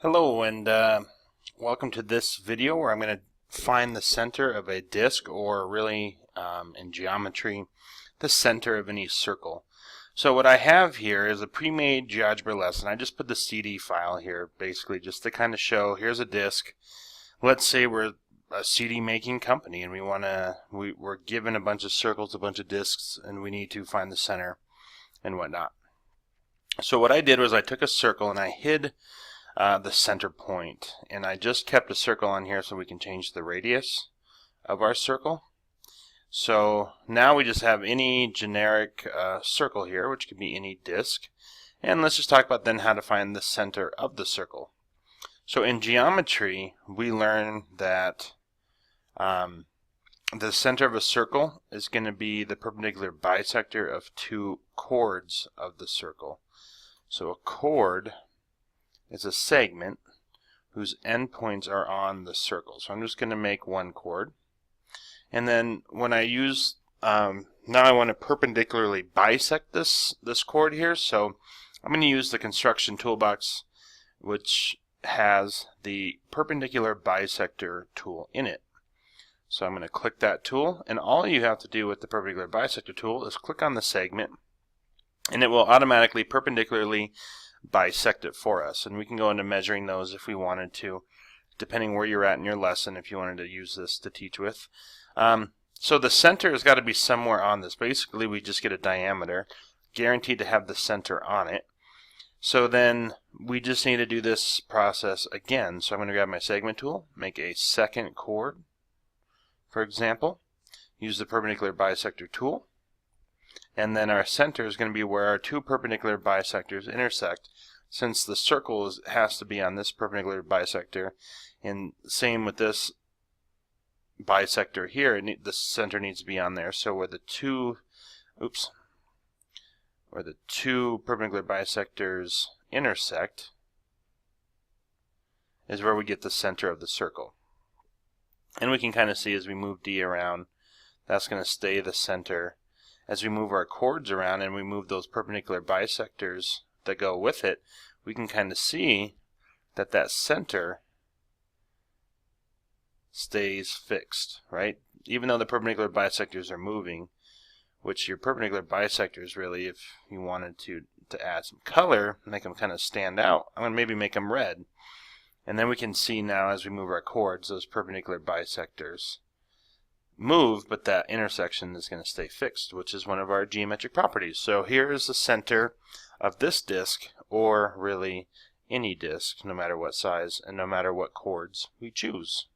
Hello and welcome to this video where I'm going to find the center of a disk, or really in geometry the center of any circle. So what I have here is a pre-made GeoGebra lesson. I just put the CD file here basically just to kind of show here's a disk. Let's say we're a CD making company and we're given a bunch of circles, a bunch of disks, and we need to find the center and whatnot. So what I did was I took a circle and I hid the center point, and I just kept a circle on here so we can change the radius of our circle. So now we just have any generic circle here, which could be any disk, and let's just talk about then how to find the center of the circle. So in geometry we learn that the center of a circle is going to be the perpendicular bisector of two chords of the circle. So a chord is a segment whose endpoints are on the circle. So I'm just going to make one chord. And then when I use, now I want to perpendicularly bisect this chord here. So I'm going to use the construction toolbox, which has the perpendicular bisector tool in it. So I'm going to click that tool, and all you have to do with the perpendicular bisector tool is click on the segment, and it will automatically perpendicularly bisect it for us. And we can go into measuring those if we wanted to, depending where you're at in your lesson, if you wanted to use this to teach with. So the center has got to be somewhere on this. Basically we just get a diameter guaranteed to have the center on it. So then we just need to do this process again. So I'm going to grab my segment tool, make a second chord, for example, use the perpendicular bisector tool, and then our center is going to be where our two perpendicular bisectors intersect. Since the circle has to be on this perpendicular bisector, and same with this bisector here, the center needs to be on there. So where the two perpendicular bisectors intersect is where we get the center of the circle. And we can kind of see as we move D around, that's going to stay the center. As we move our chords around and we move those perpendicular bisectors that go with it, we can kind of see that that center stays fixed, right? Even though the perpendicular bisectors are moving, which your perpendicular bisectors really, if you wanted to add some color, make them kind of stand out, I'm going to maybe make them red. And then we can see now as we move our chords, those perpendicular bisectors move, but that intersection is going to stay fixed, which is one of our geometric properties. So here is the center of this disk, or really any disk, no matter what size and no matter what chords we choose.